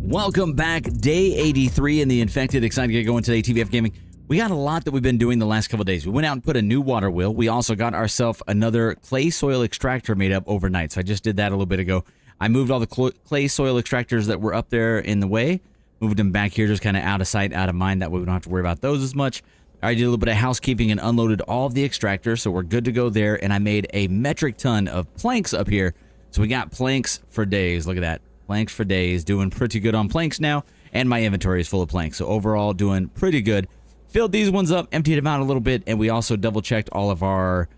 Welcome back. Day 83 in the Infected. Excited to get going today, TBF Gaming. We got a lot that we've been doing the last couple of days. We went out and put a new water wheel. We also got ourselves another clay soil extractor made up overnight. So I just did that a little bit ago. I moved all the clay soil extractors that were up there in the way. Moved them back here just kind of out of sight, out of mind. That way we don't have to worry about those as much. I did a little bit of housekeeping and unloaded all of the extractors. So we're good to go there. And I made a metric ton of planks up here. So we got planks for days. Look at that. Planks for days. Doing pretty good on planks now. And my inventory is full of planks. So overall, doing pretty good. Filled these ones up, emptied them out a little bit, and we also double-checked all of our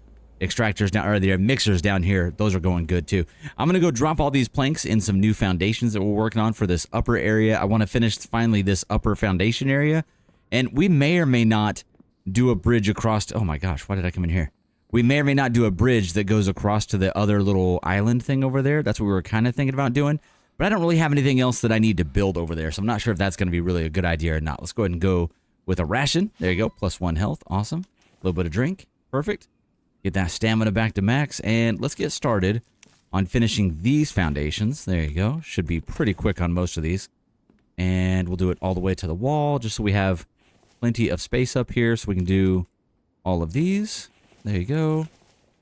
extractors down, or the mixers down here. Those are going good, too. I'm going to go drop all these planks in some new foundations that we're working on for this upper area. I want to finish, finally, this upper foundation area. And we may or may not do a bridge across... Oh, my gosh. Why did I come in here? We may or may not do a bridge that goes across to the other little island thing over there. That's what we were kind of thinking about doing. But I don't really have anything else that I need to build over there, so I'm not sure if that's going to be really a good idea or not. Let's go ahead and go with a ration. There you go. +1 health. Awesome. A little bit of drink. Perfect. Get that stamina back to max. And let's get started on finishing these foundations. There you go. Should be pretty quick on most of these. And we'll do it all the way to the wall just so we have plenty of space up here so we can do all of these. There you go. All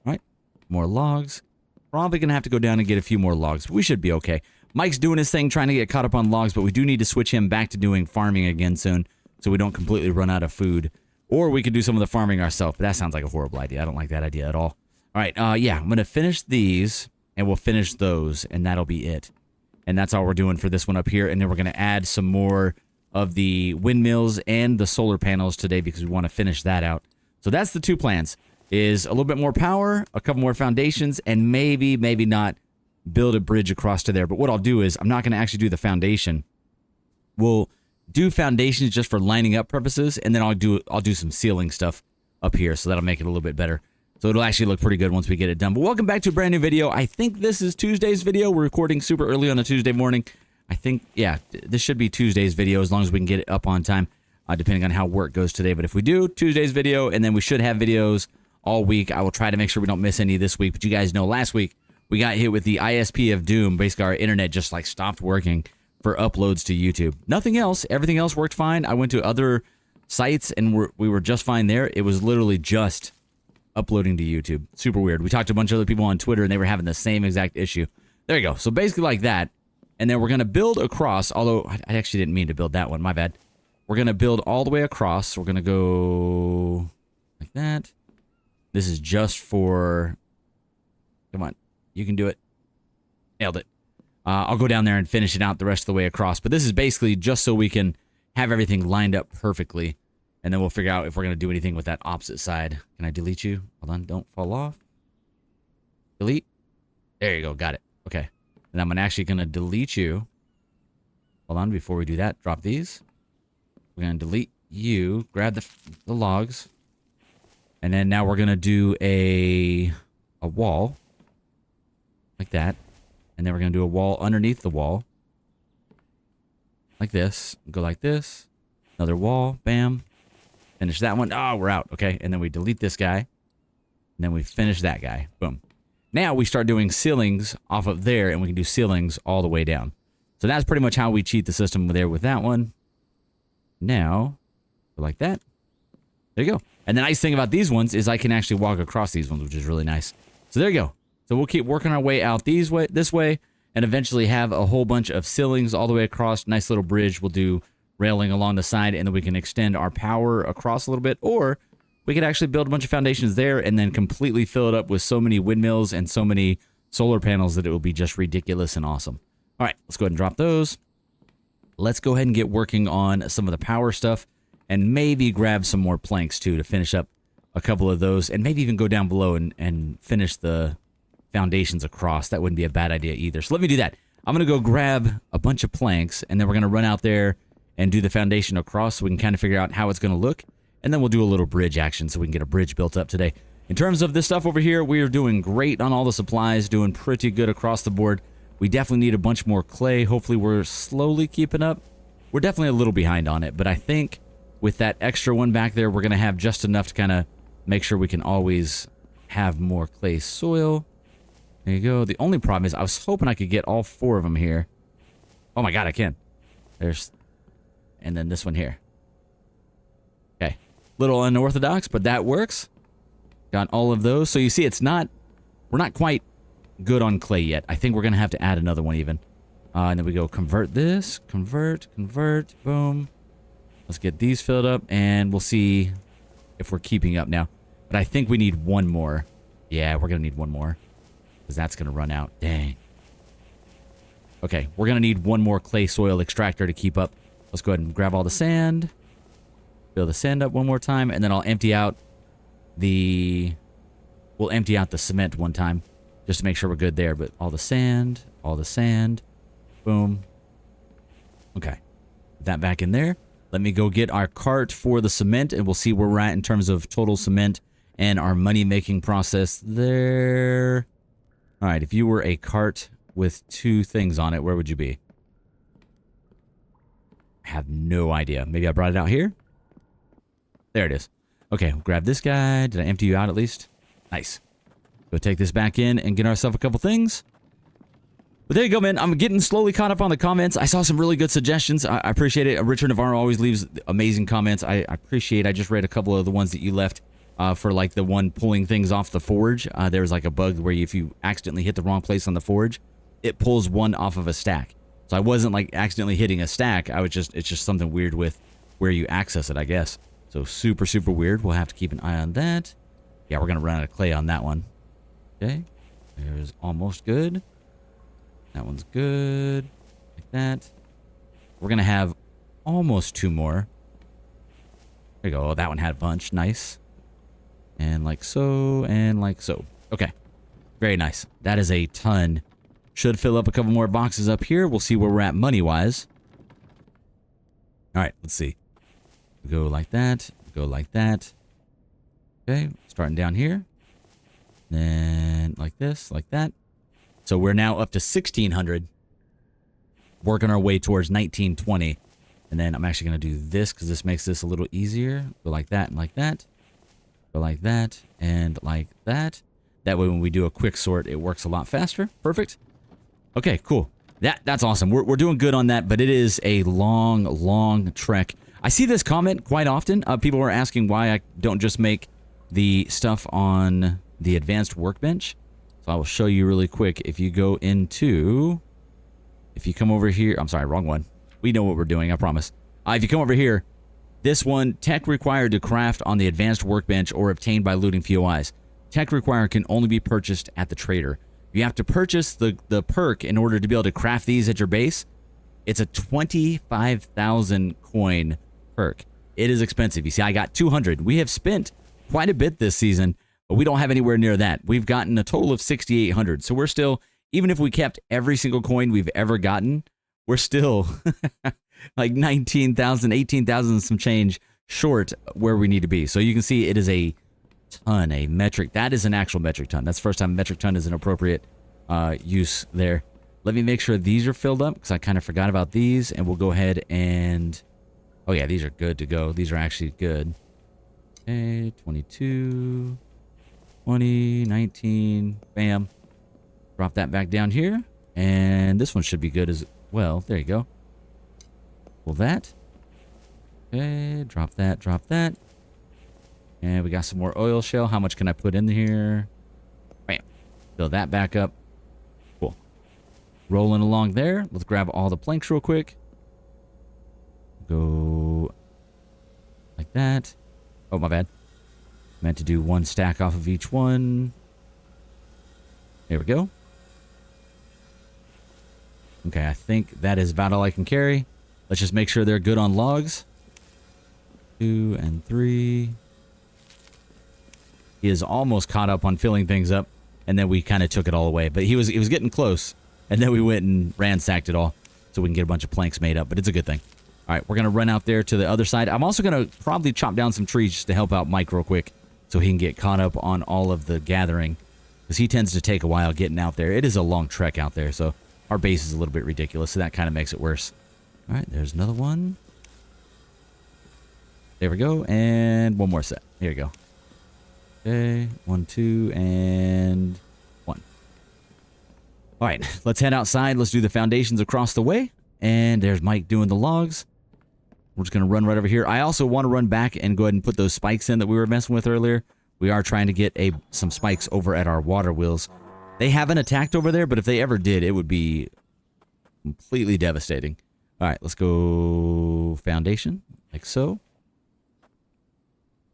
right. More logs. Probably going to have to go down and get a few more logs, but we should be okay. Mike's doing his thing, trying to get caught up on logs, but we do need to switch him back to doing farming again soon so we don't completely run out of food. Or we could do some of the farming ourselves, but that sounds like a horrible idea. I don't like that idea at all. All right, yeah, I'm going to finish these, and we'll finish those, and that'll be it. And that's all we're doing for this one up here, and then we're going to add some more of the windmills and the solar panels today because we want to finish that out. So that's the two plans, is a little bit more power, a couple more foundations, and maybe not build a bridge across to there. But what I'll do is I'm not going to actually do the foundation. We'll do foundations just for lining up purposes, and then I'll do some ceiling stuff up here, so that'll make it a little bit better. So it'll actually look pretty good once we get it done. But welcome back to a brand new video. I think this is Tuesday's video. We're recording super early on a Tuesday morning. I think, yeah, this should be Tuesday's video as long as we can get it up on time, depending on how work goes today. But if we do Tuesday's video, and then we should have videos all week, I will try to make sure we don't miss any this week. But you guys know last week we got hit with the ISP of doom. Basically, our internet just like stopped working for uploads to YouTube. Nothing else. Everything else worked fine. I went to other sites and we were just fine there. It was literally just uploading to YouTube. Super weird. We talked to a bunch of other people on Twitter and they were having the same exact issue. There you go. So basically like that. And then we're going to build across, although I actually didn't mean to build that one. My bad. We're going to build all the way across. We're going to go like that. This is just for... Come on. You can do it. Nailed it. I'll go down there and finish it out the rest of the way across. But this is basically just so we can have everything lined up perfectly. And then we'll figure out if we're going to do anything with that opposite side. Can I delete you? Hold on. Don't fall off. Delete. There you go. Got it. Okay. And I'm actually going to delete you. Hold on. Before we do that, drop these. We're going to delete you. Grab the logs. And then now we're going to do a wall. Like that. And then we're going to do a wall underneath the wall. Like this. Go like this. Another wall. Bam. Finish that one. Oh, we're out. Okay. And then we delete this guy. And then we finish that guy. Boom. Now we start doing ceilings off of there. And we can do ceilings all the way down. So that's pretty much how we cheat the system there with that one. Now, go like that. There you go. And the nice thing about these ones is I can actually walk across these ones, which is really nice. So there you go. So we'll keep working our way out this way, and eventually have a whole bunch of ceilings all the way across. Nice little bridge. We'll do railing along the side, and then we can extend our power across a little bit. Or we could actually build a bunch of foundations there and then completely fill it up with so many windmills and so many solar panels that it will be just ridiculous and awesome. All right, let's go ahead and drop those. Let's go ahead and get working on some of the power stuff and maybe grab some more planks, too, to finish up a couple of those. And maybe even go down below and finish the foundations across. That wouldn't be a bad idea either. So let me do that. I'm going to go grab a bunch of planks, and then we're going to run out there and do the foundation across so we can kind of figure out how it's going to look. And then we'll do a little bridge action so we can get a bridge built up today. In terms of this stuff over here, we are doing great on all the supplies, doing pretty good across the board. We definitely need a bunch more clay. Hopefully we're slowly keeping up. We're definitely a little behind on it, but I think with that extra one back there, we're going to have just enough to kind of make sure we can always have more clay soil. There you go. The only problem is I was hoping I could get all 4 of them here. Oh my god, I can. There's, and then this one here. Okay. Little unorthodox, but that works. Got all of those. So you see, it's not, we're not quite good on clay yet. I think we're going to have to add another one even. And then we go convert this, convert, boom. Let's get these filled up, and we'll see if we're keeping up now. But I think we need one more. Yeah, we're going to need one more, because that's going to run out. Dang. Okay, we're going to need one more clay soil extractor to keep up. Let's go ahead and grab all the sand. Fill the sand up one more time, and then I'll empty out the... We'll empty out the cement one time, just to make sure we're good there. But all the sand, boom. Okay, put that back in there. Let me go get our cart for the cement, and we'll see where we're at in terms of total cement and our money-making process there. All right, if you were a cart with 2 things on it, where would you be? I have no idea. Maybe I brought it out here? There it is. Okay, we'll grab this guy. Did I empty you out at least? Nice. Go take this back in and get ourselves a couple things. But there you go, man. I'm getting slowly caught up on the comments. I saw some really good suggestions. I appreciate it. Richard Navarro always leaves amazing comments. I appreciate. I just read a couple of the ones that you left for like the one pulling things off the forge. There was like a bug where if you accidentally hit the wrong place on the forge, it pulls one off of a stack. So I wasn't like accidentally hitting a stack. It's just something weird with where you access it, I guess. So super, super weird. We'll have to keep an eye on that. Yeah, we're going to run out of clay on that one. Okay. There's almost good. That one's good. Like that. We're going to have almost 2 more. There you go. Oh, that one had a bunch. Nice. And like so, and like so. Okay. Very nice. That is a ton. Should fill up a couple more boxes up here. We'll see where we're at money-wise. All right, let's see. Go like that. Go like that. Okay, starting down here. Then like this, like that. So we're now up to 1,600. Working our way towards 1920. And then I'm actually going to do this because this makes this a little easier. Go like that and like that. Go like that and like that. That way when we do a quick sort, it works a lot faster. Perfect. Okay, cool. That's awesome. We're doing good on that, but it is a long, long trek. I see this comment quite often. People are asking why I don't just make the stuff on the advanced workbench. So I will show you really quick. If you go into... If you come over here... I'm sorry, wrong one. We know what we're doing, I promise. If you come over here, this one, tech required to craft on the advanced workbench or obtained by looting POIs. Tech required can only be purchased at the trader. You have to purchase the perk in order to be able to craft these at your base. It's a 25,000 coin perk. It is expensive. You see, I got 200. We have spent quite a bit this season, but we don't have anywhere near that. We've gotten a total of 6,800. So we're still, even if we kept every single coin we've ever gotten, we're still like 19,000, 18,000 some change short where we need to be. So you can see it is a ton, a metric. That is an actual metric ton. That's the first time metric ton is an appropriate use there. Let me make sure these are filled up because I kind of forgot about these, and we'll go ahead and... Oh yeah, these are good to go. These are actually good. Okay, 22, 20, 19, bam. Drop that back down here. And this one should be good as well. There you go. Pull that. Okay, drop that, drop that. And we got some more oil shell. How much can I put in here? Bam. Fill that back up. Cool. Rolling along there. Let's grab all the planks real quick. Go like that. Oh, my bad. Meant to do one stack off of each one. There we go. Okay, I think that is about all I can carry. Let's just make sure they're good on logs. 2 and 3. He is almost caught up on filling things up, and then we kind of took it all away. But he was getting close, and then we went and ransacked it all so we can get a bunch of planks made up. But it's a good thing. All right, we're going to run out there to the other side. I'm also going to probably chop down some trees just to help out Mike real quick so he can get caught up on all of the gathering, because he tends to take a while getting out there. It is a long trek out there, so our base is a little bit ridiculous, so that kind of makes it worse. All right, there's another one. There we go, and one more set. Here we go. Okay, 1, 2, and 1. All right, let's head outside. Let's do the foundations across the way, And there's Mike doing the logs. We're just going to run right over here. I also want to run back and go ahead and put those spikes in that we were messing with earlier. We are trying to get some spikes over at our water wheels. They haven't attacked over there, but if they ever did, it would be completely devastating. All right, let's go foundation, like so.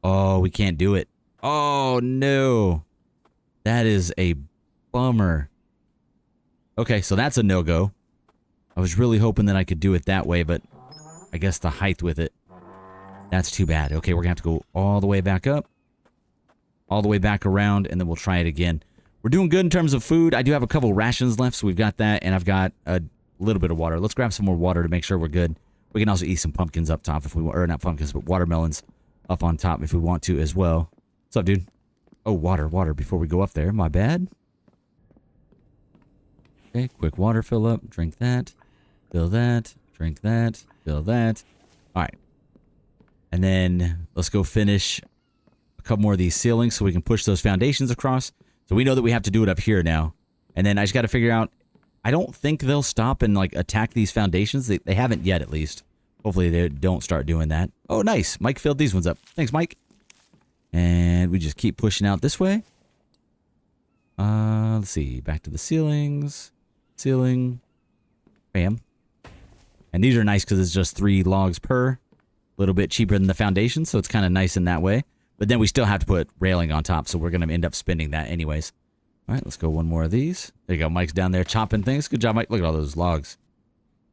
Oh, we can't do it. Oh, no. That is a bummer. Okay, so that's a no-go. I was really hoping that I could do it that way, but I guess the height with it, that's too bad. Okay, we're going to have to go all the way back up, all the way back around, and then we'll try it again. We're doing good in terms of food. I do have a couple rations left, so we've got that, and I've got a little bit of water. Let's grab some more water to make sure we're good. We can also eat some pumpkins up top if we want, or not pumpkins, but watermelons up on top if we want to as well. What's up, dude? Oh, water before we go up there. My bad. Okay, quick water fill up. Drink that. Fill that. Drink that. Fill that. All right. And then let's go finish a couple more of these ceilings so we can push those foundations across. So we know that we have to do it up here now. And then I just got to figure out, I don't think they'll stop and like attack these foundations. They haven't yet, at least. Hopefully they don't start doing that. Oh, nice. Mike filled these ones up. Thanks, Mike. And we just keep pushing out this way. Let's see. Back to the ceilings. Ceiling. Bam. And these are nice because it's just 3 logs per. A little bit cheaper than the foundation, so it's kind of nice in that way. But then we still have to put railing on top, so we're going to end up spending that anyways. All right, let's go one more of these. There you go. Mike's down there chopping things. Good job, Mike. Look at all those logs.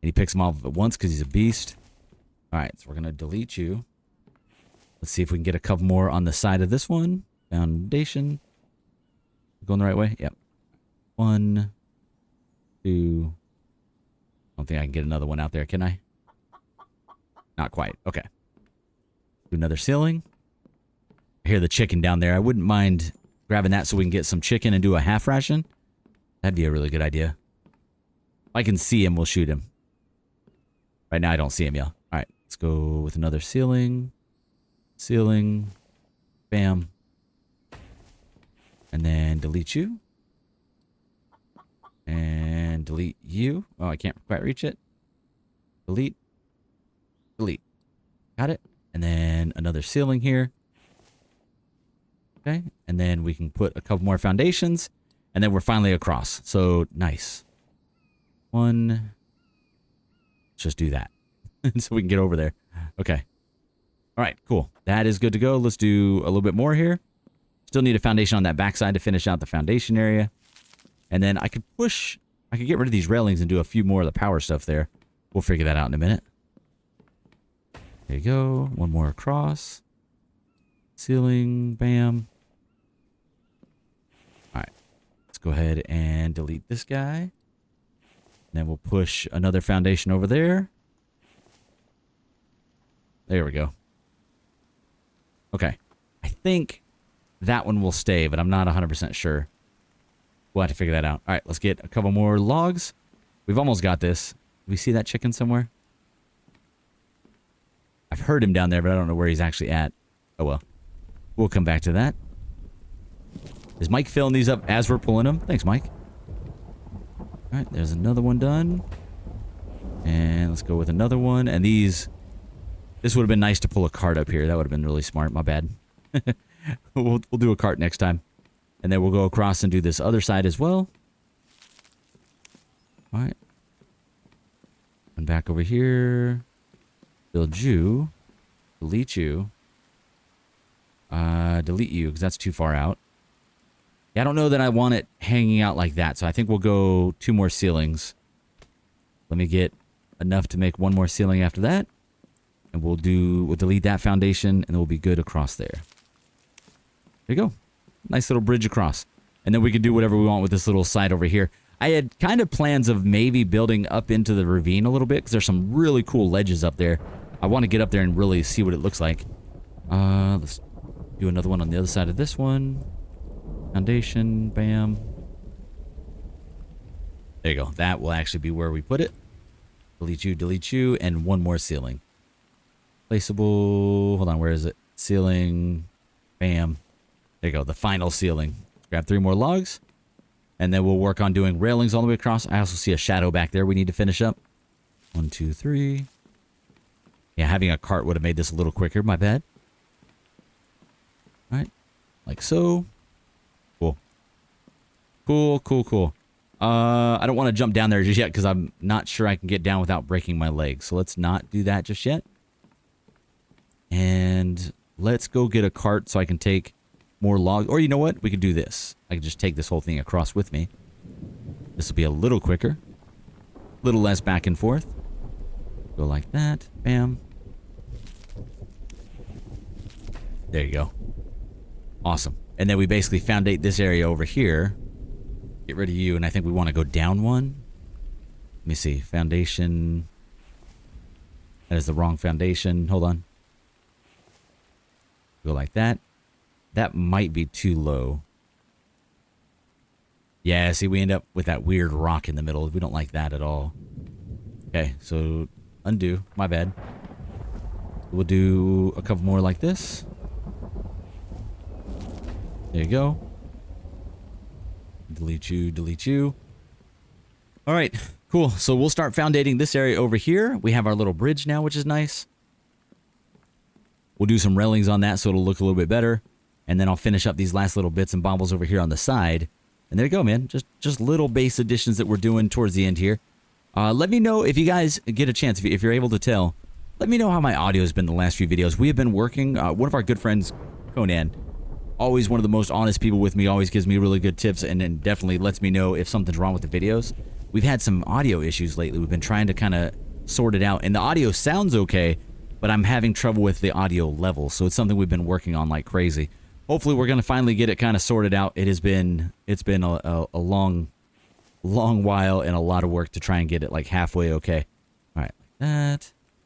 And he picks them all at once because he's a beast. All right, so we're going to delete you. Let's see if we can get a couple more on the side of this one. Foundation. Going the right way? Yep. 1, 2. I don't think I can get another one out there, can I? Not quite. Okay. Do another ceiling. I hear the chicken down there. I wouldn't mind grabbing that so we can get some chicken and do a half ration. That'd be a really good idea. If I can see him, we'll shoot him. Right now, I don't see him, yeah. All right, let's go with another ceiling. Ceiling. Bam. And then delete you. And delete you. Oh, I can't quite reach it. Delete. Delete. Got it. And then another ceiling here. Okay. And then we can put a couple more foundations. And then we're finally across. So, nice. 1. Let's just do that. So we can get over there. Okay. All right, cool. That is good to go. Let's do a little bit more here. Still need a foundation on that backside to finish out the foundation area. And then I could get rid of these railings and do a few more of the power stuff there. We'll figure that out in a minute. There you go. One more across. Ceiling. Bam. All right. Let's go ahead and delete this guy. And then we'll push another foundation over there. There we go. Okay. I think that one will stay, but I'm not 100% sure. We'll have to figure that out. All right, let's get a couple more logs. We've almost got this. Do we see that chicken somewhere? I've heard him down there, but I don't know where he's actually at. Oh, well. We'll come back to that. Is Mike filling these up as we're pulling them? Thanks, Mike. All right, there's another one done. And let's go with another one. And these... This would have been nice to pull a cart up here. That would have been really smart. My bad. We'll do a cart next time. And then we'll go across and do this other side as well. All right. And back over here. Build you. Delete you. Delete you, because that's too far out. Yeah, I don't know that I want it hanging out like that, so I think we'll go 2 more ceilings. Let me get enough to make 1 more ceiling after that. And we'll delete that foundation, and then we'll be good across there. There you go. Nice little bridge across. And then we can do whatever we want with this little side over here. I had kind of plans of maybe building up into the ravine a little bit, because there's some really cool ledges up there. I want to get up there and really see what it looks like. Let's do another one on the other side of this one. Foundation, bam. There you go. That will actually be where we put it. Delete you, and 1 more ceiling. Placeable. Hold on, where is it? Ceiling. Bam. There you go, the final ceiling. Grab 3 more logs. And then we'll work on doing railings all the way across. I also see a shadow back there we need to finish up. 1, 2, 3. Yeah, having a cart would have made this a little quicker. My bad. All right. Like so. Cool. Cool, cool, cool. I don't want to jump down there just yet because I'm not sure I can get down without breaking my leg. So let's not do that just yet. And let's go get a cart so I can take more logs. Or you know what? We could do this. I could just take this whole thing across with me. This will be a little quicker. A little less back and forth. Go like that. Bam. There you go. Awesome. And then we basically foundate this area over here. Get rid of you, and I think we want to go down one. Let me see. Foundation. That is the wrong foundation. Hold on. Go like that. That might be too low. Yeah, see, we end up with that weird rock in the middle. We don't like that at all. Okay, so undo. My bad. We'll do a couple more like this. There you go. Delete you, delete you. All right, cool. So we'll start foundating this area over here. We have our little bridge now, which is nice. We'll do some railings on that so it'll look a little bit better. And then I'll finish up these last little bits and bobbles over here on the side. And there you go, man. Just little base additions that we're doing towards the end here. Let me know if you guys get a chance, if you're able to tell. Let me know how my audio has been the last few videos. We have been working. One of our good friends, Conan, always one of the most honest people with me, always gives me really good tips and then definitely lets me know if something's wrong with the videos. We've had some audio issues lately. We've been trying to kind of sort it out. And the audio sounds okay, but I'm having trouble with the audio level. So it's something we've been working on like crazy. Hopefully we're going to finally get it kind of sorted out. It's been a long while and a lot of work to try and get it like halfway okay. All right,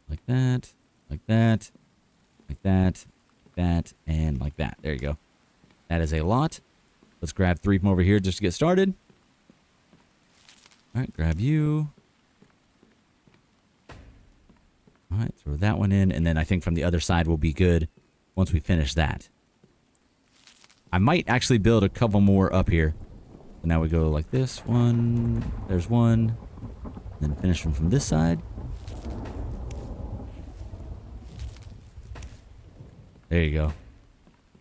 like that, like that, like that, like that, and like that. There you go. That is a lot. Let's grab 3 from over here just to get started. All right, grab you. All right, throw that one in, and then I think from the other side will be good once we finish that. I might actually build a couple more up here. So now we go like this. One. There's one. Then finish them from this side. There you go.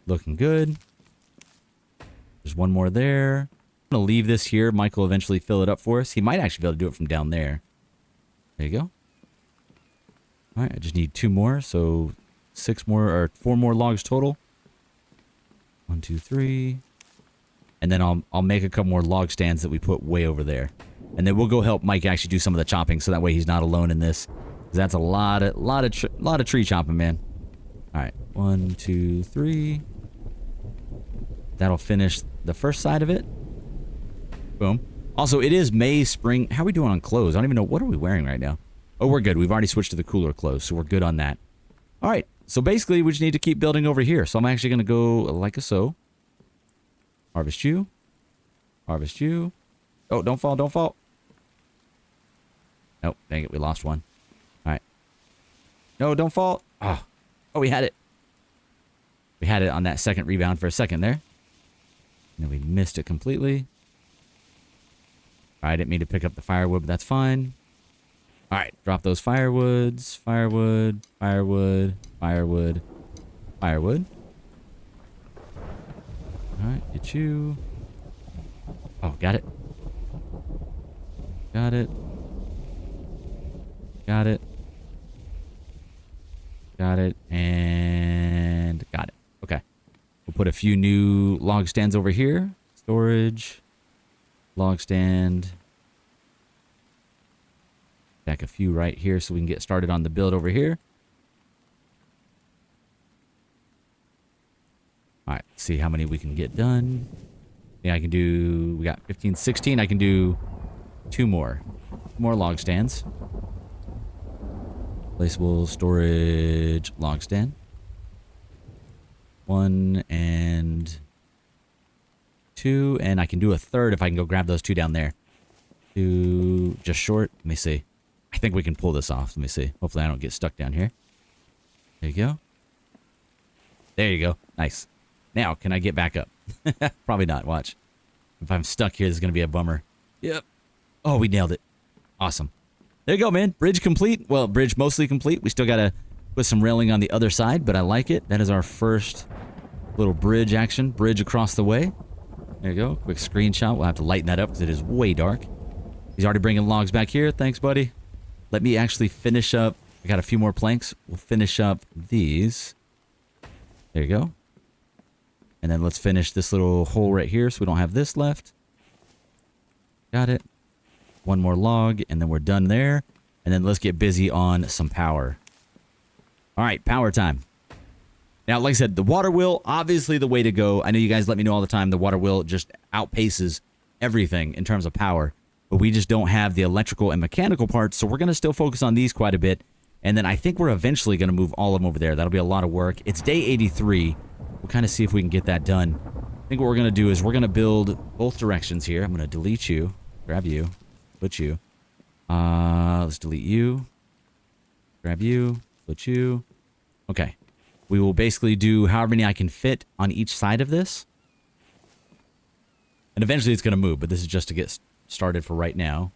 Looking good. There's one more there. I'm going to leave this here. Mike will eventually fill it up for us. He might actually be able to do it from down there. There you go. All right, I just need 2 more. So 6 more or 4 more logs total. 1, 2, 3. And then I'll make a couple more log stands that we put way over there. And then we'll go help Mike actually do some of the chopping so that way he's not alone in this. 'Cause that's a lot of tree chopping, man. All right, 1, 2, 3. That'll finish the first side of it. Boom. Also, it is May, spring. How are we doing on clothes? I don't even know. What are we wearing right now? Oh, we're good. We've already switched to the cooler clothes, so we're good on that. All right. So basically, we just need to keep building over here. So I'm actually going to go like so. Harvest you. Harvest you. Oh, don't fall. Don't fall. Nope. Dang it. We lost one. All right. No, don't fall. Oh, we had it. We had it on that second rebound for a second there. And then we missed it completely. All right. I didn't mean to pick up the firewood, but that's fine. All right. Drop those firewoods. Firewood. Firewood. Firewood. Firewood. All right. Get you. Oh, got it. Got it. Got it. Got it. And got it. Okay. We'll put a few new log stands over here. Storage. Log stand. Back a few right here so we can get started on the build over here. All right. See how many we can get done. Yeah, I can do... We got 15, 16. I can do 2 more. More log stands. Placeable storage log stand. 1 and 2. And I can do a third if I can go grab those 2 down there. 2 just short. Let me see. I think we can pull this off. Let me see. Hopefully I don't get stuck down here. There you go. There you go. Nice. Now, can I get back up? Probably not. Watch. If I'm stuck here, this is going to be a bummer. Yep. Oh, we nailed it. Awesome. There you go, man. Bridge complete. Well, bridge mostly complete. We still got to put some railing on the other side, but I like it. That is our first little bridge action. Bridge across the way. There you go. Quick screenshot. We'll have to lighten that up because it is way dark. He's already bringing logs back here. Thanks, buddy. Let me actually finish up. I got a few more planks. We'll finish up these. There you go. And then let's finish this little hole right here so we don't have this left. Got it. One more log, and then we're done there. And then let's get busy on some power. All right, power time. Now, like I said, the water wheel, obviously the way to go. I know you guys let me know all the time the water wheel just outpaces everything in terms of power. But we just don't have the electrical and mechanical parts, so we're going to still focus on these quite a bit. And then I think we're eventually going to move all of them over there. That'll be a lot of work. It's day 83. We'll kind of see if we can get that done. I think what we're going to do is we're going to build both directions here. I'm going to delete you, grab you, put you. Let's delete you, grab you, put you. Okay. We will basically do however many I can fit on each side of this. And eventually it's going to move, but this is just to get started for right now.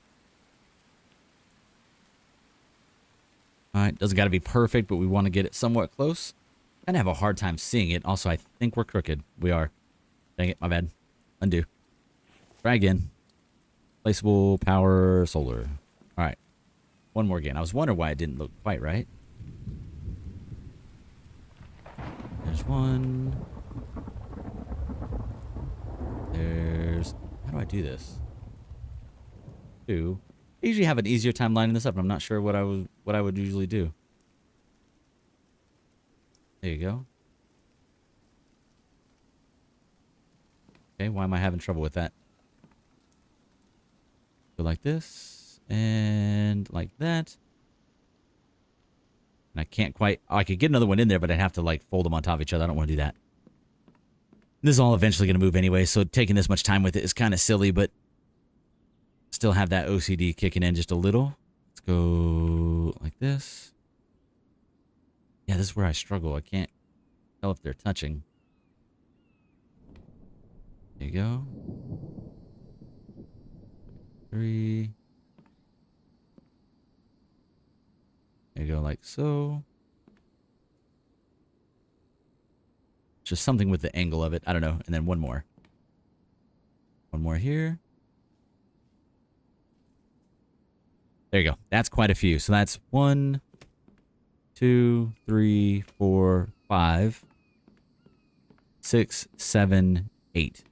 All right, doesn't got to be perfect, but we want to get it somewhat close. Kind of have a hard time seeing it. Also, I think we're crooked. We are. Dang it, my bad. Undo. Try again. Placeable, power, solar. All right. One more again. I was wondering why it didn't look quite right. There's one. There's... How do I do this? Two. I usually have an easier time lining this up, and I'm not sure what I would usually do. There you go. Okay, why am I having trouble with that? Go like this, and like that. And I can't quite... Oh, I could get another one in there, but I'd have to, like, fold them on top of each other. I don't want to do that. This is all eventually going to move anyway, so taking this much time with it is kind of silly, but... Still have that OCD kicking in just a little. Let's go like this. Yeah, this is where I struggle. I can't tell if they're touching. There you go. 3. There you go, like so. Just something with the angle of it. I don't know. And then one more. One more here. There you go. That's quite a few. So that's 1, 2, 3, 4, 5, 6, 7, 8.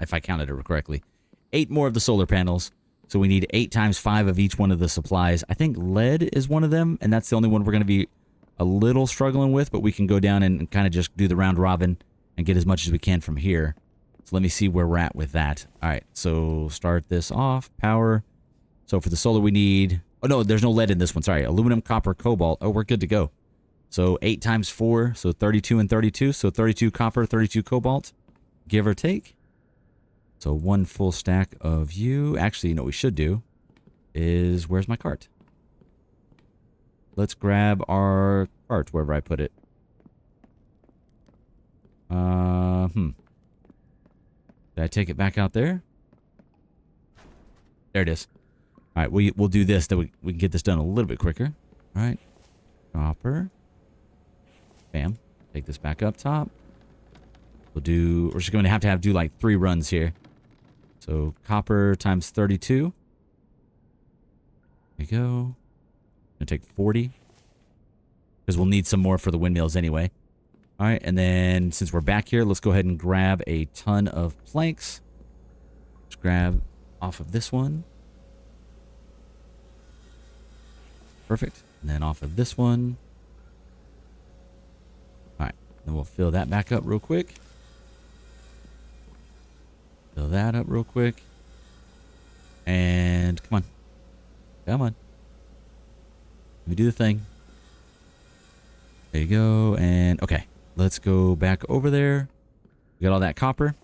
If I counted it correctly. 8 more of the solar panels. So we need 8 times 5 of each one of the supplies. I think lead is one of them, and that's the only one we're going to be a little struggling with, but we can go down and kind of just do the round robin and get as much as we can from here. So let me see where we're at with that. All right, so start this off. Power. So for the solar we need... Oh, no, there's no lead in this one. Sorry. Aluminum, copper, cobalt. Oh, we're good to go. So 8 times 4, so 32 and 32. So 32 copper, 32 cobalt, give or take. So 1 full stack of you. Actually, you know what we should do is... Where's my cart? Let's grab our cart wherever I put it. Did I take it back out there? There it is. All right, we'll do this, that we can get this done a little bit quicker. All right. Copper. Bam. Take this back up top. We're just going to have do like 3 runs here. So copper times 32. There you go. Gonna take 40. Because we'll need some more for the windmills anyway. All right, and then since we're back here, let's go ahead and grab a ton of planks. Let's grab off of this one. Perfect. And then off of this one. All right, then we'll fill that back up real quick. Fill that up real quick. And come on. Come on. Let me do the thing. There you go. And okay, let's go back over there. We got all that copper.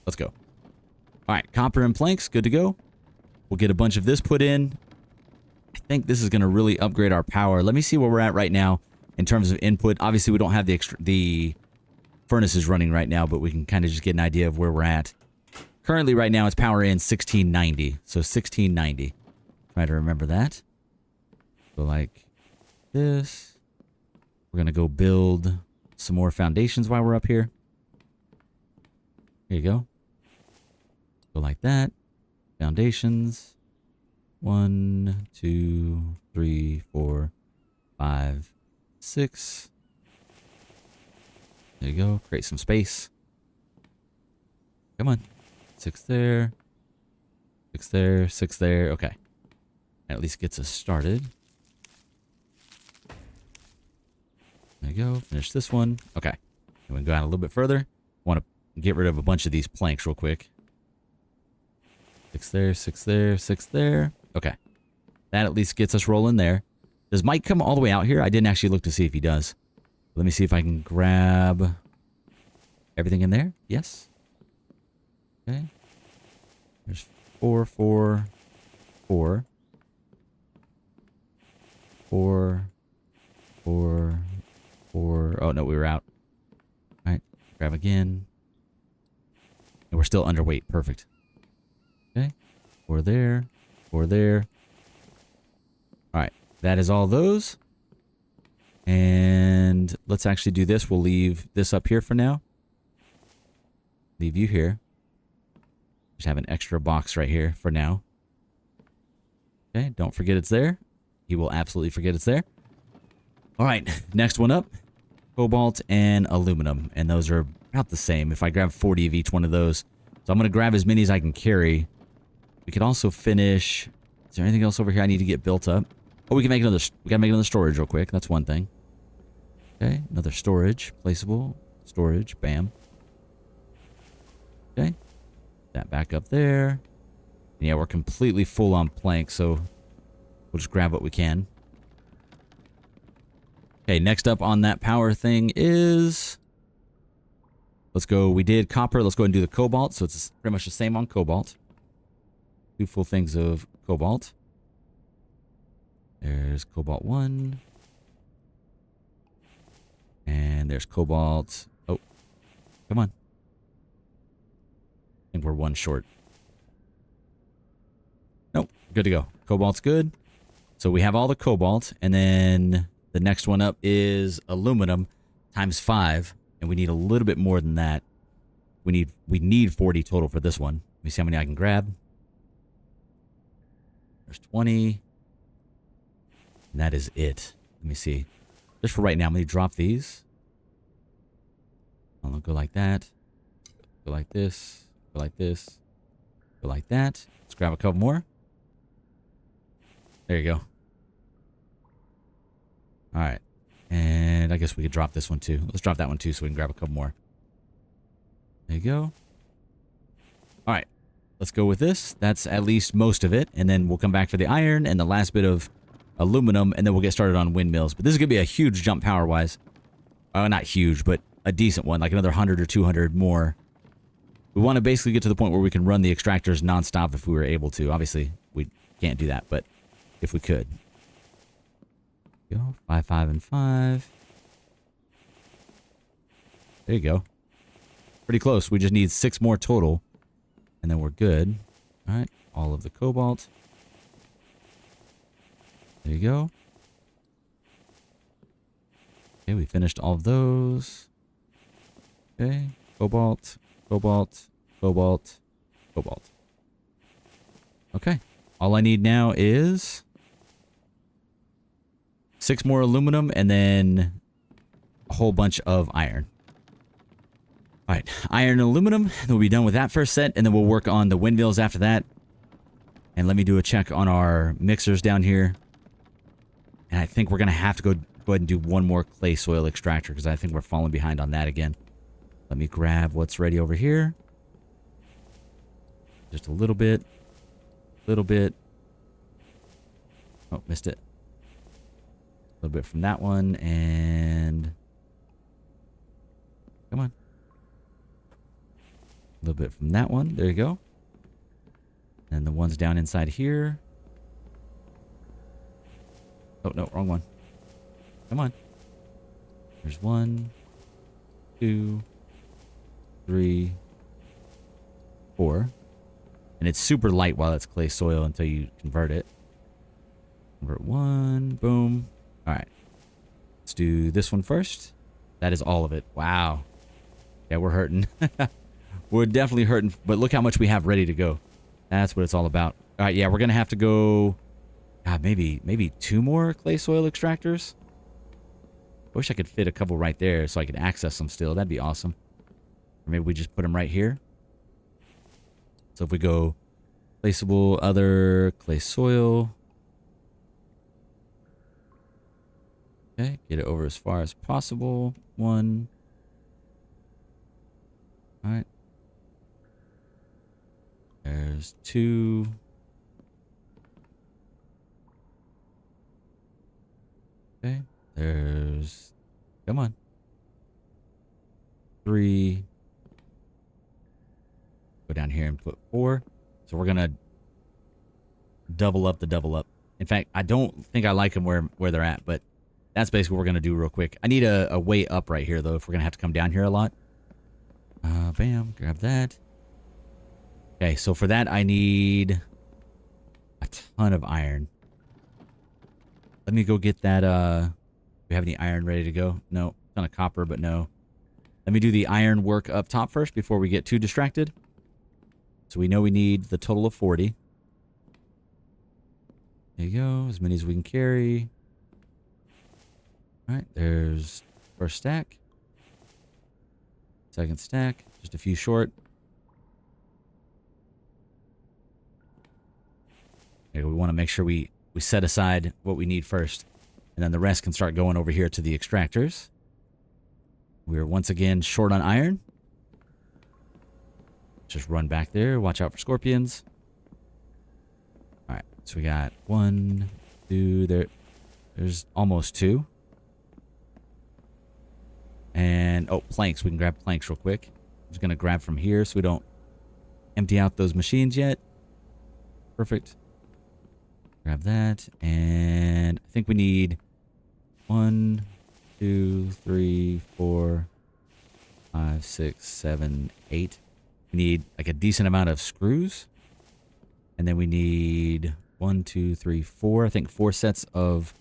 Let's go. All right, copper and planks, good to go. We'll get a bunch of this put in. I think this is going to really upgrade our power. Let me see where we're at right now in terms of input. Obviously, we don't have the furnaces running right now, but we can kind of just get an idea of where we're at. Currently, right now, it's power in 1690. So 1690. Try to remember that. Go like this. We're going to go build some more foundations while we're up here. Here you go. Go like that. Foundations. 1, 2, 3, 4, 5, 6. There you go. Create some space. Come on. 6 there. 6 there. 6 there. Okay. That at least gets us started. There you go. Finish this one. Okay. And we can go out a little bit further. Want to get rid of a bunch of these planks real quick. 6 there. 6 there. 6 there. Okay. That at least gets us rolling there. Does Mike come all the way out here? I didn't actually look to see if he does. Let me see if I can grab everything in there. Yes. Okay. There's 4, 4, 4. 4, 4, 4. Oh, no, we were out. All right. Grab again. And we're still underweight. Perfect. Okay. 4 there. 4 there. All right. That is all those. And let's actually do this. We'll leave this up here for now. Leave you here. Just have an extra box right here for now. Okay, don't forget it's there. He will absolutely forget it's there. All right, next one up. Cobalt and aluminum. And those are about the same. If I grab 40 of each one of those. So I'm going to grab as many as I can carry. We could also finish... Is there anything else over here I need to get built up? Oh, we can make another... We got to make another storage real quick. That's one thing. Okay, another storage. Placeable. Storage. Bam. Okay. That back up there. And yeah, we're completely full on plank, so we'll just grab what we can. Okay, next up on that power thing is... Let's go. We did copper. Let's go ahead and do the cobalt. So it's pretty much the same on cobalt. 2 full things of cobalt. There's cobalt 1. And there's cobalt. Oh, come on. I think we're 1 short. Nope, good to go. Cobalt's good. So we have all the cobalt, and then the next one up is aluminum times 5, and we need a little bit more than that. We need 40 total for this one. Let me see how many I can grab. There's 20. And that is it. Let me see. Just for right now, I'm going to drop these. I'll go like that. Go like this. Go like this. Go like that. Let's grab a couple more. There you go. All right. And I guess we could drop this one too. Let's drop that one too so we can grab a couple more. There you go. All right. Let's go with this. That's at least most of it. And then we'll come back for the iron and the last bit of aluminum, and then we'll get started on windmills. But this is going to be a huge jump power-wise. Not huge, but a decent one, like another 100 or 200 more. We want to basically get to the point where we can run the extractors nonstop if we were able to. Obviously, we can't do that, but if we could. Go 5, 5, and 5. There you go. Pretty close. We just need 6 more total, and then we're good. All right, all of the cobalt. There you go. Okay, we finished all of those. Okay, cobalt, cobalt, cobalt, cobalt. Okay, all I need now is 6 more aluminum and then a whole bunch of iron. All right, iron and aluminum. Then we'll be done with that first set, and then we'll work on the windmills after that. And let me do a check on our mixers down here. And I think we're going to have to go ahead and do one more clay soil extractor because I think we're falling behind on that again. Let me grab what's ready over here. Just a little bit. Little bit. Oh, missed it. A little bit from that one and... Come on. A little bit from that one. There you go. And the ones down inside here. Oh, no, wrong one. Come on. There's 1, 2, 3, 4. And it's super light while it's clay soil until you convert it. Convert 1. Boom. All right. Let's do this one first. That is all of it. Wow. Yeah, we're hurting. We're definitely hurting, but look how much we have ready to go. That's what it's all about. All right, yeah, we're going to have to go... God, maybe 2 more clay soil extractors. I wish I could fit a couple right there so I could access them still. That'd be awesome. Or maybe we just put them right here. So if we go placeable, other, clay soil. Okay, get it over as far as possible. 1. All right. There's 2. Okay. There's... Come on. 3. Go down here and put 4. So we're going to double up the double up. In fact, I don't think I like them where they're at, but that's basically what we're going to do real quick. I need a way up right here, though, if we're going to have to come down here a lot. Bam. Grab that. Okay, so for that, I need a ton of iron. Let me go get that. Do we have any iron ready to go? No. Ton of copper, but no. Let me do the iron work up top first before we get too distracted. So we know we need the total of 40. There you go. As many as we can carry. All right. There's first stack. Second stack. Just a few short. Okay, we want to make sure we set aside what we need first. And then the rest can start going over here to the extractors. We're once again short on iron. Just run back there. Watch out for scorpions. All right. So we got 1, 2. There's almost 2. And, oh, planks. We can grab planks real quick. I'm just going to grab from here so we don't empty out those machines yet. Perfect. Grab that. And I think we need 1, 2, 3, 4, 5, 6, 7, 8. We need like a decent amount of screws. And then we need 1, 2, 3, 4. I think 4 sets of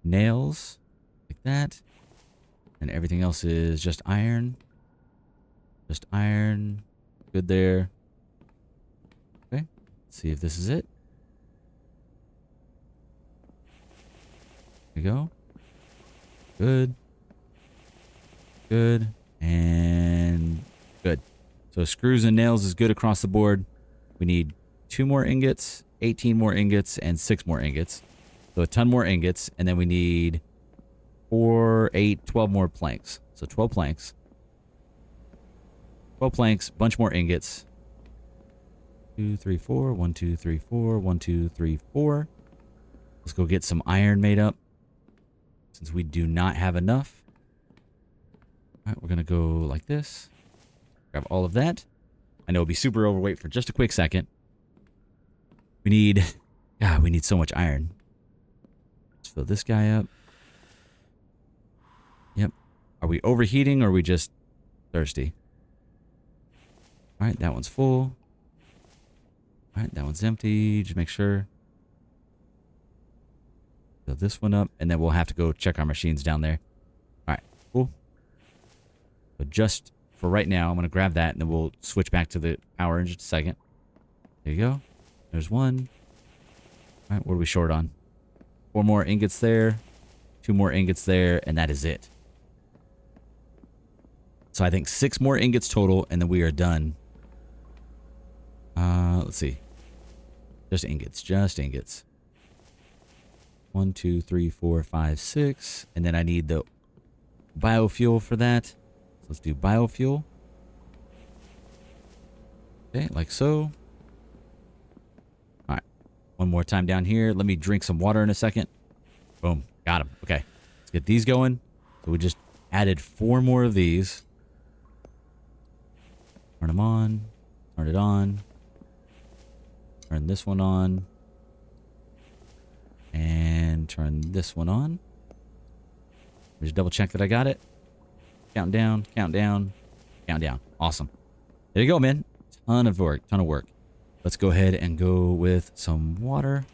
nails. Like that. And everything else is just iron. Just iron. Good there. Okay. Let's see if this is it. There you go. Good. Good. And good. So screws and nails is good across the board. We need 2 more ingots, 18 more ingots, and 6 more ingots. So a ton more ingots. And then we need 4, 8, 12 more planks. So 12 planks. 12 planks, bunch more ingots. 2, 3, 4. 1, 2, 3, 4. 1, 2, 3, 4. Let's go get some iron made up. Since we do not have enough. All right, we're going to go like this. Grab all of that. I know it'll be super overweight for just a quick second. We need... God, we need so much iron. Let's fill this guy up. Yep. Are we overheating or are we just thirsty? All right, that one's full. All right, that one's empty. Just make sure. Fill this one up, and then we'll have to go check our machines down there. All right, cool. But just for right now, I'm going to grab that, and then we'll switch back to the power in just a second. There you go. There's 1. All right, what are we short on? 4 more ingots there. 2 more ingots there, and that is it. So I think 6 more ingots total, and then we are done. Let's see. Just ingots. Just ingots. 1, 2, 3, 4, 5, 6. And then I need the biofuel for that. So let's do biofuel. Okay, like so. All right. One more time down here. Let me drink some water in a second. Boom. Got them. Okay. Let's get these going. So we just added 4 more of these. Turn them on. Turn it on. Turn this one on. And turn this one on. Just double check that I got it. Count down, count down, count down. Awesome. There you go, man. Ton of work, ton of work. Let's go ahead and go with some water.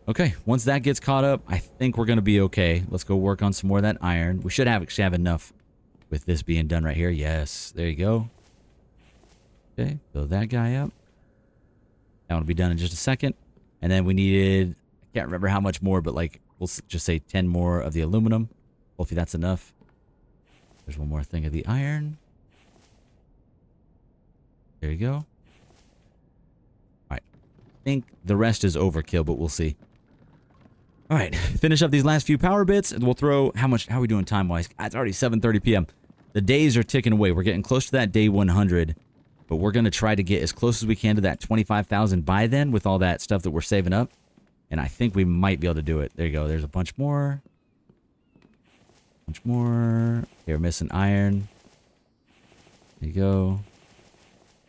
Okay, once that gets caught up, I think we're going to be okay. Let's go work on some more of that iron. We should actually have enough with this being done right here. Yes, there you go. Okay, fill that guy up. That one will be done in just a second. And then we needed, I can't remember how much more, but like, we'll just say 10 more of the aluminum. Hopefully that's enough. There's one more thing of the iron. There you go. All right. I think the rest is overkill, but we'll see. All right, finish up these last few power bits, and we'll throw, how are we doing time-wise? It's already 7:30 p.m. The days are ticking away. We're getting close to that day 100, but we're going to try to get as close as we can to that 25,000 by then with all that stuff that we're saving up, and I think we might be able to do it. There you go. There's a bunch more. Okay, we're missing iron. There you go.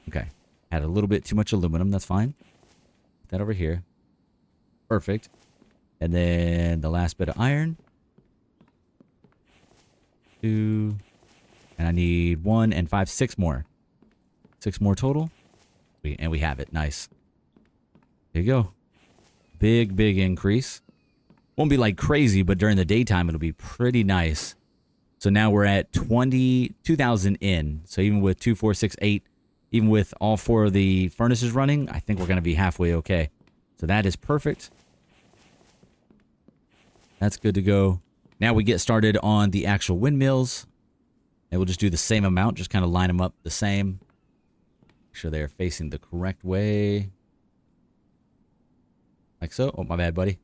Okay, had a little bit too much aluminum. That's fine. Put that over here. Perfect. And then the last bit of iron. 2. And I need 1 and 5, 6 more. 6 more total. And we have it. Nice. There you go. Big increase. Won't be like crazy, but during the daytime, it'll be pretty nice. So now we're at 22,000 in. So even with 2, 4, 6, 8, even with all 4 of the furnaces running, I think we're going to be halfway okay. So that is perfect. That's good to go. Now we get started on the actual windmills. And we'll just do the same amount. Just kind of line them up the same. Make sure they're facing the correct way. Like so. Oh, my bad, buddy.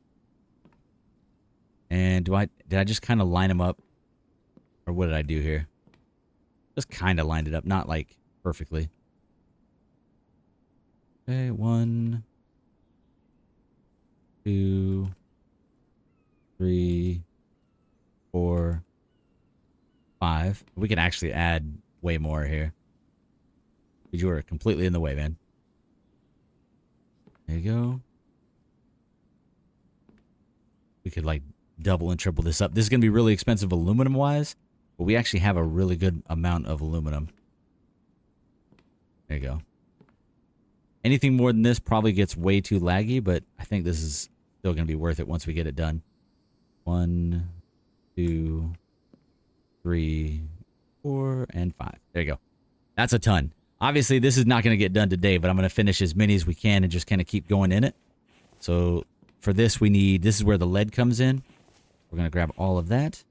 And did I just kind of line them up? Or what did I do here? Just kind of lined it up. Not like perfectly. Okay, 1, 2, 3, 4, 5. We can actually add way more here. Because you were completely in the way, man. There you go. We could like double and triple this up. This is going to be really expensive aluminum wise, but we actually have a really good amount of aluminum. There you go. Anything more than this probably gets way too laggy, but I think this is still going to be worth it once we get it done. 1, 2, 3, 4, and 5. There you go. That's a ton. Obviously, this is not going to get done today, but I'm going to finish as many as we can and just kind of keep going in it. So for this, this is where the lead comes in. We're going to grab all of that.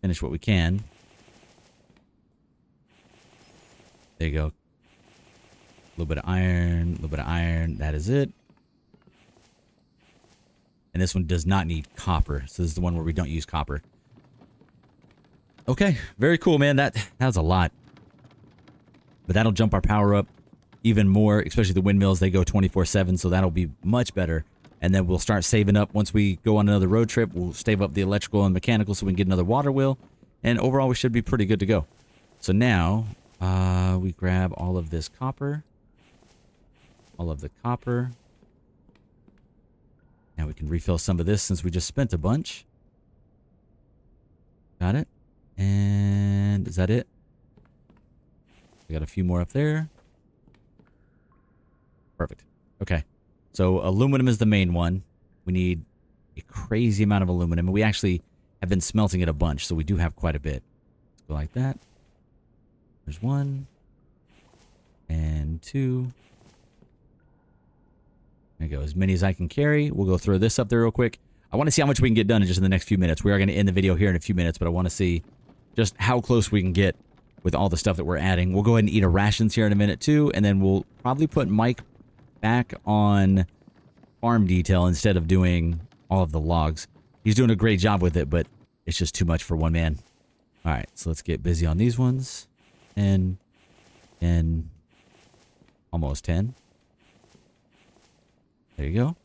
Finish what we can. There you go. A little bit of iron, a little bit of iron. That is it. And this one does not need copper. So this is the one where we don't use copper. Okay, very cool, man. That was a lot. But that'll jump our power up even more, especially the windmills. They go 24/7, so that'll be much better. And then we'll start saving up once we go on another road trip. We'll save up the electrical and mechanical so we can get another water wheel. And overall, we should be pretty good to go. So now, we grab all of this copper. All of the copper. Now we can refill some of this since we just spent a bunch. Got it. And is that it? We got a few more up there. Perfect. Okay. So aluminum is the main one. We need a crazy amount of aluminum. And we actually have been smelting it a bunch, so we do have quite a bit. Let's go like that. There's 1. And 2. There you go. As many as I can carry. We'll go throw this up there real quick. I want to see how much we can get done in just in the next few minutes. We are going to end the video here in a few minutes, but I want to see just how close we can get with all the stuff that we're adding. We'll go ahead and eat our rations here in a minute too, and then we'll probably put Mike back on farm detail instead of doing all of the logs. He's doing a great job with it, but it's just too much for one man. All right, so let's get busy on these ones. 10, almost 10. There you go.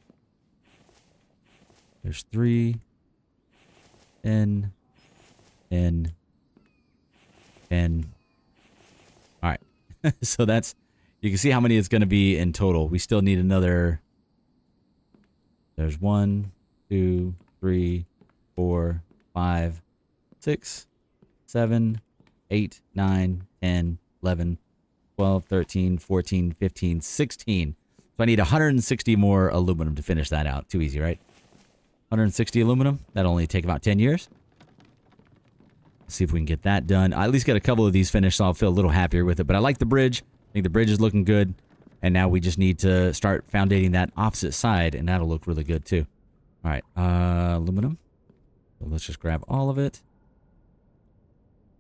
There's 3, 10. All right. So that's, you can see how many it's going to be in total. We still need another. There's 1, 2, 3, 4, 5, 6, 7, 8, 9, 10, 11, 12, 13, 14, 15, 16. So I need 160 more aluminum to finish that out. Too easy, right? 160 aluminum. That'll only take about 10 years. Let's see if we can get that done. I at least get a couple of these finished, so I'll feel a little happier with it. But I like the bridge. I think the bridge is looking good. And now we just need to start foundating that opposite side, and that'll look really good too. All right, aluminum. So let's just grab all of it.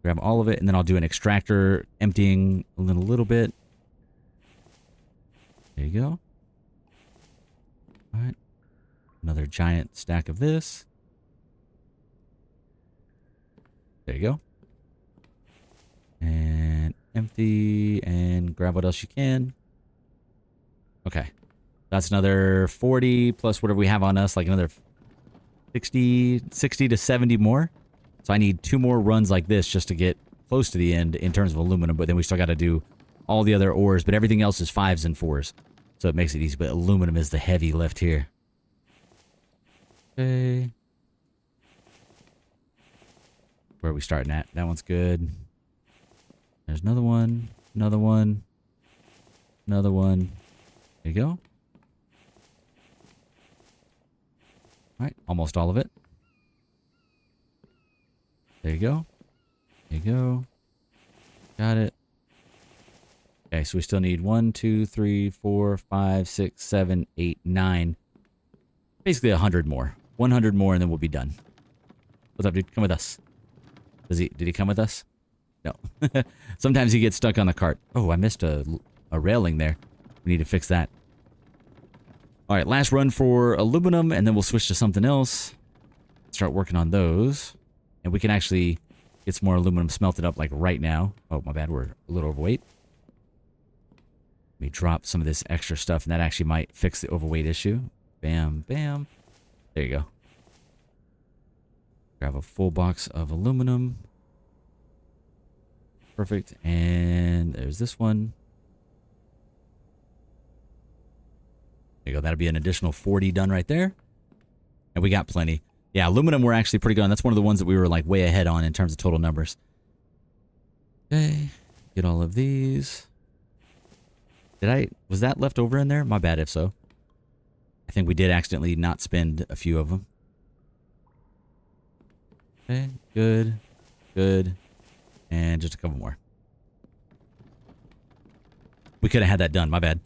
Grab all of it, and then I'll do an extractor, emptying a little bit. There you go. All right. Another giant stack of this. There you go. And empty, and grab what else you can. Okay. That's another 40 plus whatever we have on us, like another 60 to 70 more. So I need 2 more runs like this just to get close to the end in terms of aluminum, but then we still got to do all the other ores, but everything else is 5s and 4s. So it makes it easy, but aluminum is the heavy lift here. Okay. Where are we starting at? That one's good. There's another one, another one, another one. There you go. All right, almost all of it. There you go. There you go. Got it. Okay, so we still need 1, 2, 3, 4, 5, 6, 7, 8, 9. Basically 100 more. 100 more and then we'll be done. What's up, dude? Come with us. Did he come with us? No. Sometimes he gets stuck on the cart. Oh, I missed a railing there. We need to fix that. All right, last run for aluminum, and then we'll switch to something else. Start working on those. And we can actually get some more aluminum smelted up like right now. Oh, my bad. We're a little overweight. Let me drop some of this extra stuff, and that actually might fix the overweight issue. Bam, bam. There you go. Grab a full box of aluminum. Perfect. And there's this one. There you go. That'll be an additional 40 done right there. And we got plenty. Yeah, aluminum we're actually pretty good on. That's one of the ones that we were like way ahead on in terms of total numbers. Okay. Get all of these. Was that left over in there? My bad if so. I think we did accidentally not spend a few of them. Okay, good, good, and just a couple more. We could have had that done, my bad.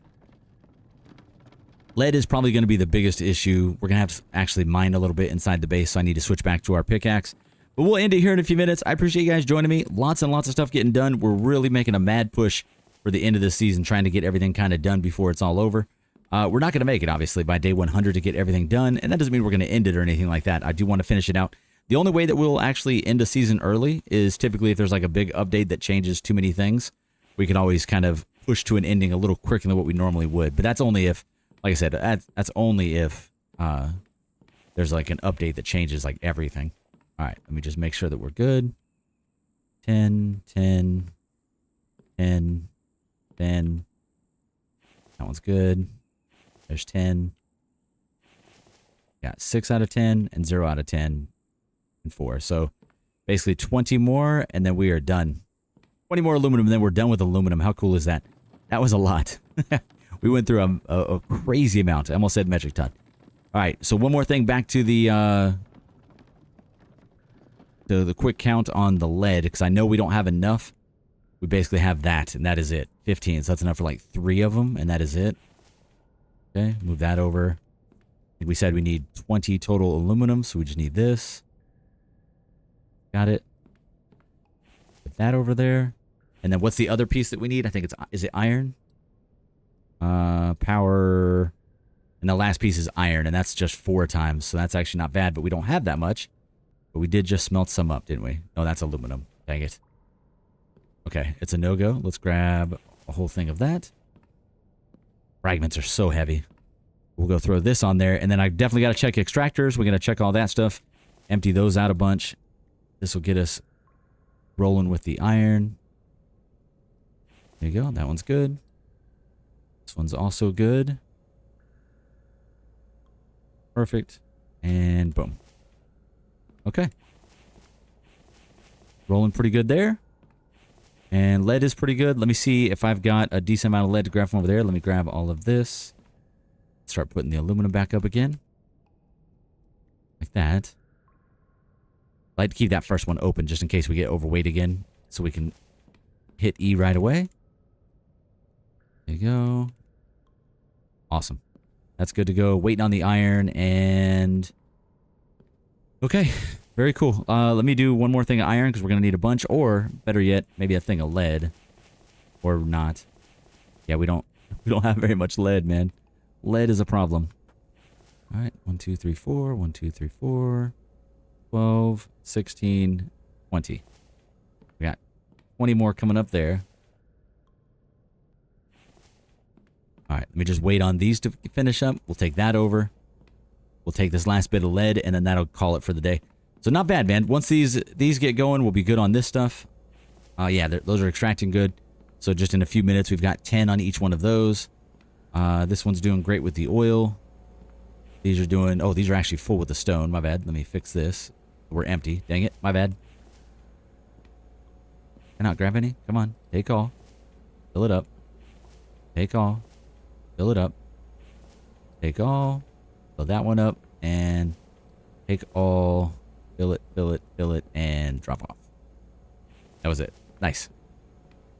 Lead is probably going to be the biggest issue. We're going to have to actually mine a little bit inside the base, so I need to switch back to our pickaxe. But we'll end it here in a few minutes. I appreciate you guys joining me. Lots and lots of stuff getting done. We're really making a mad push for the end of the season, trying to get everything kind of done before it's all over. We're not going to make it, obviously, by day 100 to get everything done, and that doesn't mean we're going to end it or anything like that. I do want to finish it out. The only way that we'll actually end a season early is typically if there's like a big update that changes too many things. We can always kind of push to an ending a little quicker than what we normally would. But that's only if, like I said, that's only if there's like an update that changes like everything. All right, let me just make sure that we're good. 10, 10, 10, 10. That one's good. There's 10. Got 6 out of 10 and 0 out of 10. 4. So basically 20 more and then we are done. 20 more aluminum and then we're done with aluminum. How cool is that? That was a lot. We went through a crazy amount. I almost said metric ton. All right, so one more thing back to the quick count on the lead, because I know we don't have enough. We basically have that, and that is it. 15, so that's enough for like 3 of them, and that is it. Okay, move that over. I think we said we need 20 total aluminum, so we just need this. Got it. Put that over there. And then what's the other piece that we need? I think is it iron? Power. And the last piece is iron, and that's just 4 times. So that's actually not bad, but we don't have that much. But we did just smelt some up, didn't we? No, that's aluminum. Dang it. Okay, it's a no-go. Let's grab a whole thing of that. Fragments are so heavy. We'll go throw this on there, and then I definitely got to check extractors. We're going to check all that stuff. Empty those out a bunch. This will get us rolling with the iron. There you go. That one's good. This one's also good. Perfect. And boom. Okay. Rolling pretty good there. And lead is pretty good. Let me see if I've got a decent amount of lead to grab from over there. Let me grab all of this. Start putting the aluminum back up again. Like that. I like to keep that first one open just in case we get overweight again. So we can hit E right away. There you go. Awesome. That's good to go. Waiting on the iron and... Okay. Very cool. Let me do one more thing of iron because we're going to need a bunch. Or, better yet, maybe a thing of lead. Or not. Yeah, we don't have very much lead, man. Lead is a problem. All right. 1, 2, 3, 4. 1, 2, 3, 4. 12, 16, 20. We got 20 more coming up there. All right. Let me just wait on these to finish up. We'll take that over. We'll take this last bit of lead, and then that'll call it for the day. So not bad, man. Once these get going, we'll be good on this stuff. Yeah, those are extracting good. So just in a few minutes, we've got 10 on each one of those. This one's doing great with the oil. These are doing... Oh, these are actually full with the stone. My bad. Let me fix this. We're empty. Dang it. My bad. Can I not grab any? Come on. Take all. Fill it up. Take all. Fill it up. Take all. Fill that one up. And take all. Fill it, fill it, fill it, and drop off. That was it. Nice.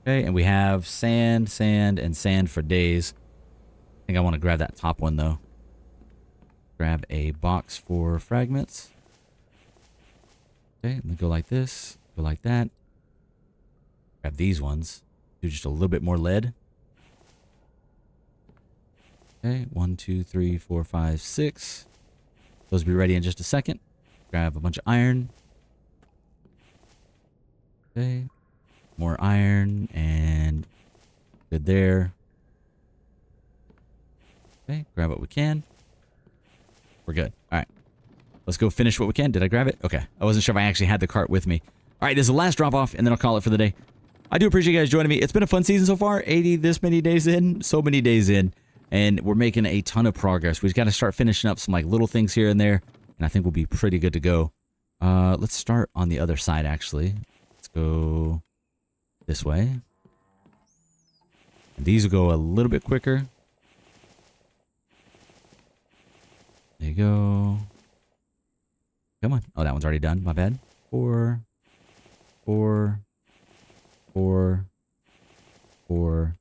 Okay, and we have sand, sand, and sand for days. I think I want to grab that top one, though. Grab a box for fragments. Okay, let me go like this. Go like that. Grab these ones. Do just a little bit more lead. Okay, 1, 2, 3, 4, 5, 6. Those will be ready in just a second. Grab a bunch of iron. Okay. More iron and good there. Okay, grab what we can. We're good. All right. Let's go finish what we can. Did I grab it? Okay. I wasn't sure if I actually had the cart with me. All right, this is the last drop off, and then I'll call it for the day. I do appreciate you guys joining me. It's been a fun season so far. 80 this many days in. So many days in. And we're making a ton of progress. We've got to start finishing up some like little things here and there. And I think we'll be pretty good to go. Let's start on the other side, actually. Let's go this way. And these will go a little bit quicker. There you go. Come on. Oh, that one's already done. My bad. 4, 4, 4, 4.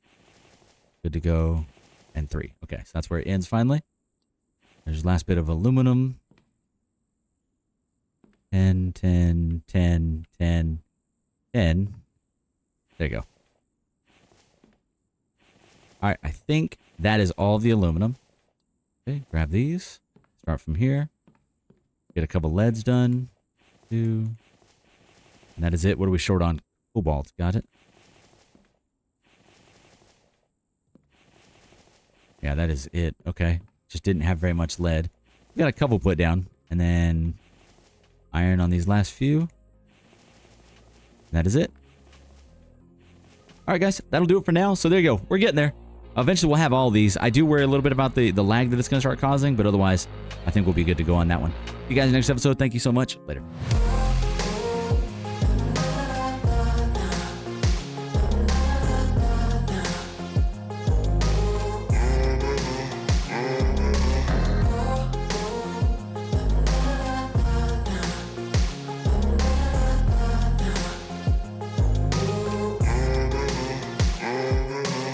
Good to go. And 3. Okay, so that's where it ends finally. There's the last bit of aluminum. 10, 10, 10, 10, 10. There you go. All right, I think that is all of the aluminum. Okay, grab these. Start from here. Get a couple leads done. 2. And that is it. What are we short on? Cobalt. Got it. Yeah, that is it. Okay. Just didn't have very much lead. We got a couple put down. And then iron on these last few. And that is it. All right, guys. That'll do it for now. So there you go. We're getting there. Eventually, we'll have all these. I do worry a little bit about the lag that it's going to start causing. But otherwise, I think we'll be good to go on that one. See you guys in the next episode. Thank you so much. Later.